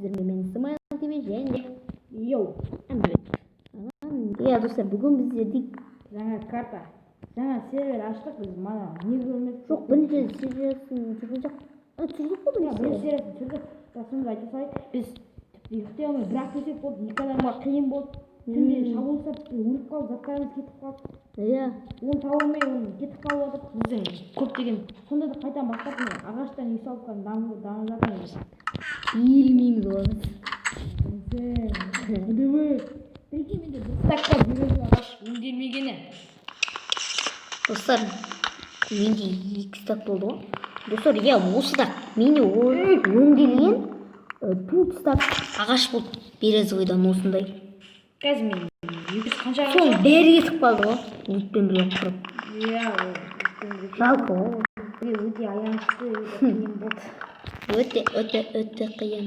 Sizlerle ben Smile TV және Йоу Әмбет. Иә достар, бүгін біз едік жаңа карта, жаңа сервер аштық біз, мана не көрмедік. Жоқ, бірінші сериясын түсірдік. Түсірдік қой бірінші сериясын түсірдік. Соны айта салайық, біз ұйықтай алмай бірақ төсек болды, екі адамға қиын болды. Түнде шабуыл жасап өліп қалып, заттарымыз кетіп қалды. Иә, оны таба алмай оны кетіп қалып жатыр. Біздің көптеген сонда да қайта бастап ағаштан үй салып дамып жатырмыз. иілмейміз оламыз. Прикинь, менде бір стакқа бүйрегі ағаш өңделмегені. Достар, менде 2 стак болды ғой. Достар, иә, осы да менде өңделген 4 стак ағаш болды. Березовыйдан осындай. Қазір мен қанша ағаш? Соның бәрі кетіп қалды ғой. Өтпен бірге құрып. Иә, Жалко ғой. өте аянышты қиын болды. Өте қиын.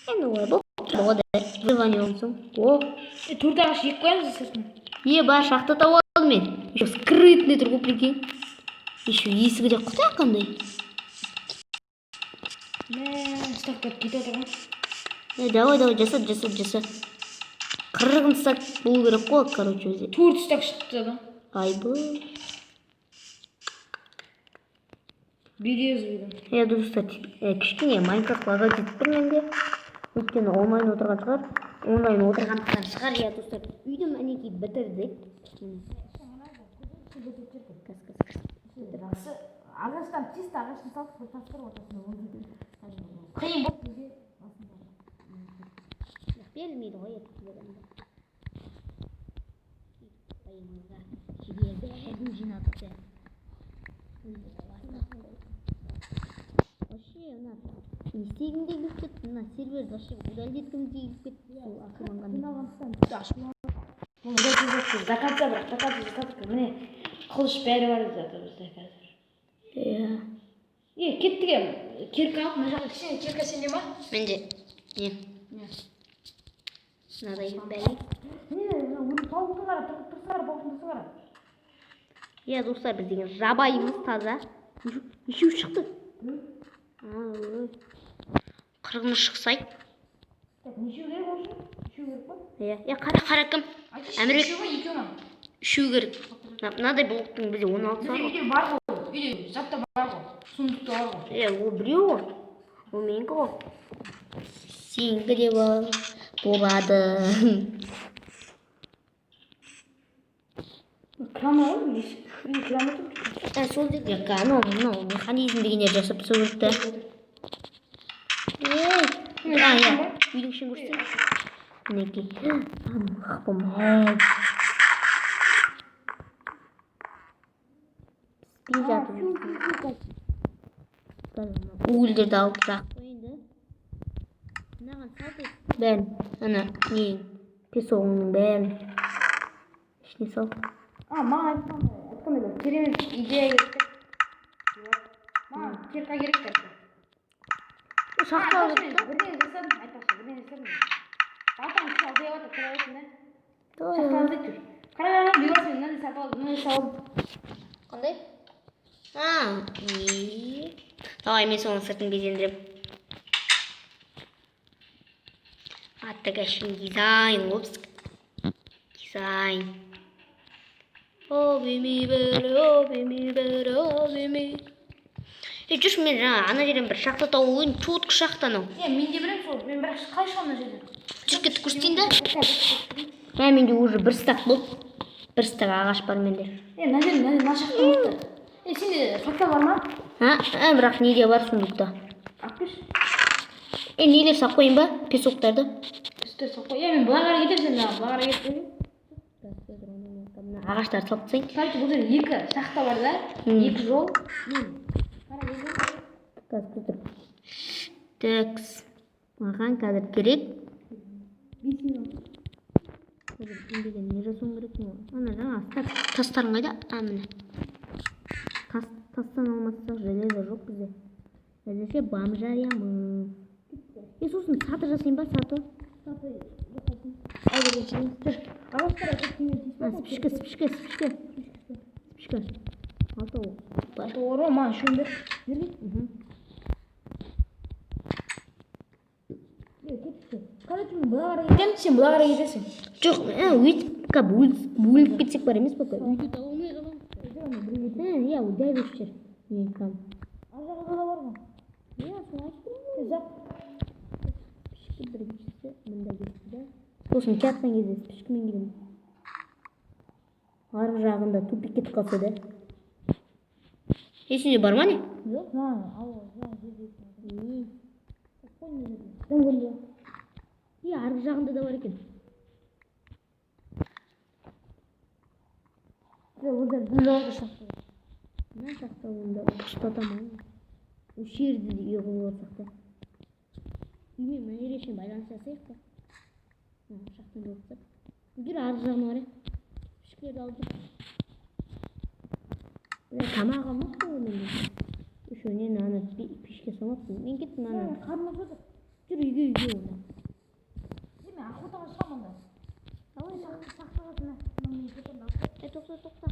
Енді олай болды. Ода выживание болсын. О, 4 ағаш ек қоямыз сыртын. бар шахта тауып алдым мен. Еще скрытный тұр ғой, прикинь. Еще есігі де құтай қандай. Стактап кетіп отыр ғой. Давай, жаса. 40 стак болу керек қой, короче, өзі. 4 стак шықты да. Айбы. Березовыйдан. Достар, кішкене Майнкрафт лага жетіп тұр менде. Өйткені онлайн отырған шығар. Онлайн отырғандықтан шығар, иә достар. Үйді мінекей бітірдік. Ағаштан чисто ағаштан салып бір тастар ортасында өңдейді. Қиын болды бізге. Берілмейді ғой еттілерімді. Жіберді жинадық те. Вообще, естегімде келіп кетті. Мына сервер вообще удалеткімде келіп кетті. Закатса міне қылыш бәрі бар жатыр бізде қазір. Иә. Кеттік керка алып, мына жақта кішкене керка сенде ма? Менде. Не? Мынадай бәле. Тауықты қара, тұрсы қара, бауқындысы қара. Иә достар, біз деген жабайымыз таза. Үшеу шықты. 40-ны шықсай. Нешеу керек олшы? Үшеу керек па? Иә, қара кім? Әмірбек. Үшеу керек. Мынадай болықтың бізде 16 бар ғой. Үйде бар ғой, үйде затта бар ғой, сундықта бар ғой. Ол біреу ғой. Ол менікі ғой. Сенікі де болады. Крана ғой, үйде крана тұр. Сол жерде мынау механизм дегендер жасап түсіру керек. Иә, үйдің ішін көрсетейін. Мінекей. Уыльдерді алып жақ қойынды. Мынаған салды. Бәрін, песоғының бәрін. Ішіне сал. Маған айтқан еді, керемет идея керек. Маған керка керек кәсі. Шақта алып. Бірден жасадым, айтпақшы, бірден жасадым. Батаң күш алды еуатыр, қарайсын да. Шақта алды жүр. Қарағанын бүйрасың, мынандай сатып алды, мынандай салып. Қандай? Давай, мен соның сыртын безендірем. Атты кәшін дизайн, опс. Дизайн. Обеми. Жүрші, мен жаңа ана жерден бір шақта тауып ойын, чотқы шақтан ау. Мен де білем сол, мен бірақ қалай шығамын жерден. Жүркетті көрсетейін да? Менде уже 1 стак болды. 1 стак ағаш бар менде. Мына шақта ұмытты. Сенде шақта бар ма? Бірақ неде бар сундықта. Ақпеш? Нелер сақ қойын ба? Песоқтарды? Песоқтарды сақ қой. Мен бұлағара кетемін, бұлағара кетемін. Ағаштар салып тасайын. Кстати, бұл жерде 2 шақта бар да, 2 жол. Тәкс. Маған қазір керек. Не жасуым керек не? Ана жаңа тастарын қайда? Міне. Тастан алмасақ железо жоқ бізде. Әзірше бомжаямыз. Сосын саты жасайын ба, саты? Спичка. Алтауыр ма, шөндір. кетті. Короче, мен бұға қарай кетемін, сен бұға қарай кетесің. Жоқ, өйтіп бөліп кетсек бар емес па? Үйді таба алмай қаламыз. Иә, ол дәл осы жер. Мен там. Ар жағында да бар ма? Иә, соны айтып тұрмын. Тезақ. Пішкі біріншісі мында кетті да. Сосын чаттан кездесіп пішкімен келемін. Арғы жағында тупик кетіп қалса да. Есіңде бар ма не? Жоқ, жерде. Кім көрді? Иә, арғы жағында да бар екен. Orada bir yolda saklı. Ne saklığında uçtatamam. O şiirdi diye olursak da. Bilmiyorum, ben her işin balans yasayık da. Şaktın da olsa. Gir arızacağım oraya. Şükür de aldım. Tamağı kalmaz mı onun? Şöyle nane bir pişke soğutsın. Ben gittim nane. Karnı oldu. Dur yüge ona. Değil mi? Akıta başlamanda. Tamam ya. Saklıgasına. Tokta.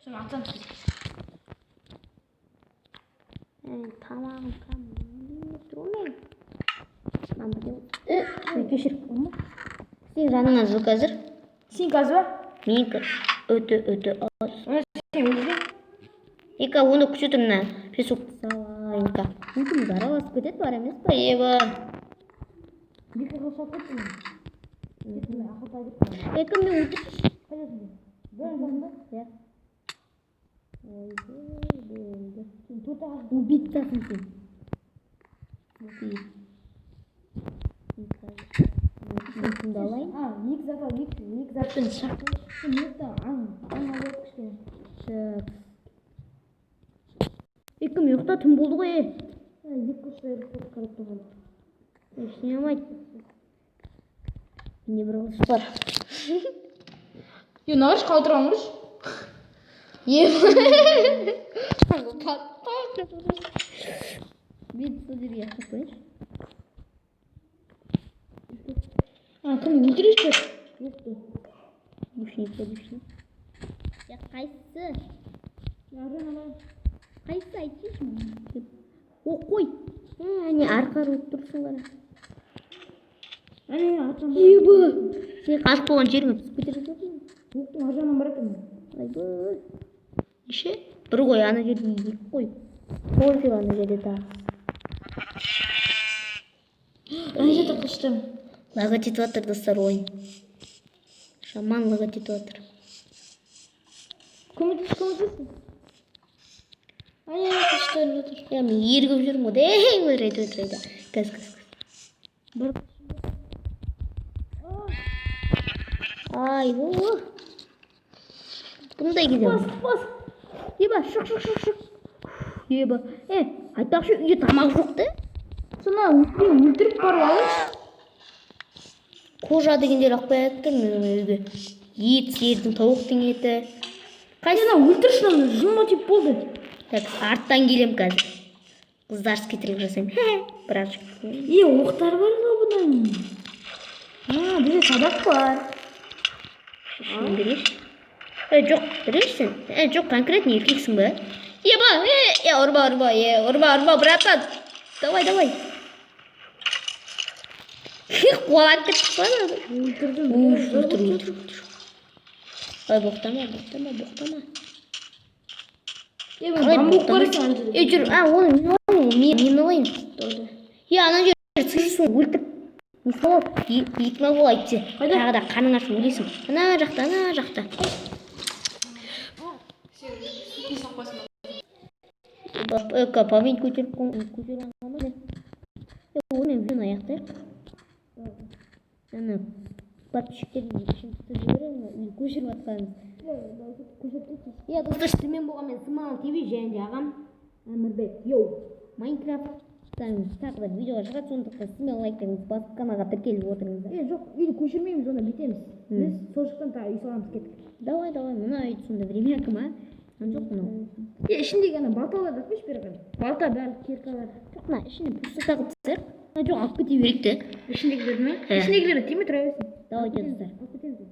Şunu atsan. Tamam. Durmayın. Ben bakayım. Geçir. Senin ranına звук hazır. Senin gaz var? Менікі өте аз. Sen öyle. Ека, оны күшетімна. Песок салайынка. Мүмкін араласып кетеді бар емес па? Еба. Bir kere sohbet mi? Gitme, akıta gitme. Ека, мен өтірсіз. Hayır, böyle zamanda. Ya. Болды. Sen tuta. Убийцасың сен. Мүмкінді алайын. Ник заттың шақын. Ник да алып кішкене. Ека, мен ұйықта түн болды ғой. Ник күшті қарап тұрған. Ештеңе алмайды. Не бір қылыш бар. Нағыш қалдырамыз. Мен сөздерге яқтап қойыңыз. Кім өлтірейші? Душник. Я қайсы? Қайсы айтсайшы? О, қой. Әне арқар өтіп тұрсыңдар. Әне атам. Ебі. Сен қашып болған жеріңе түсіп кетіріп жүрсің. Оқтың аржағынан бар екен. Айбы. Неше? Бір қой, ана жерде екі қой. Қой ана жерде тағы. Ана жерде қыштым. Логотитватор достар ойын. Шаман логотитватор. Көмектесің? Ай, қышты өтір. Я мен ергіп жүрмін ғой. Өтірейді. Кәз. Бір. Ай, о. Бұндай кезем. Бас. Еба, шық. Еба. Айтпақшы үйде тамақ жоқ та. Сына өлтіріп барып алыңыз. Қожа дегендер ақпай аттыр менің үйге. Ет, сиырдың, тауықтың еті. Қайсына өлтіршін жынма тип болды. Так, арттан келем қазір. Қыздарский тірлік жасаймын. Біраз. Оқтар бар ғой бұдан. Бізде садақ бар. Шешін береш. Жоқ, берешсің. Жоқ, конкретно еркексің ба? Еба, ұрба, братан. Давай. Қуалап кеттік па? Өлтір. Ай, боқтама. Бамбук бар екен. Жүр, мен алайын. Ана жер сырсын өлтір. Мысалы, екіме бол айтсе, тағы да қаның ашып өлесің. Ана жақта. Павин көтеріп қойған. Онымен видеоны аяқтайық. Ана подписчиктердің ішін түсіп жіберем, көшіріп атқанымыз. Иә, достар, сізбен болған мен Смайл ТВ және де ағам Әмірбек. Майнкрафт тағы да видеоға шығады, сондықтан сізбен лайктарыңыз басып каналға тіркеліп отырыңыздар. Жоқ, үйді көшірмейміз, оны бітеміз. Біз сол жақтан тағы үй саламыз кеттік. Давай, мына үйді сонда времякі ма? Жоқ, мынау. Ішіндегі ана балталар жатпайшы берген. Балта бәрі киркалар. Жоқ, мына ішіне пусты тағып тастайық. Жоқ, алып кете берейік те. Ішіндегілер ме? Ішіндегілер тиме тұра берсін. Давай, достар. Алып кетеміз.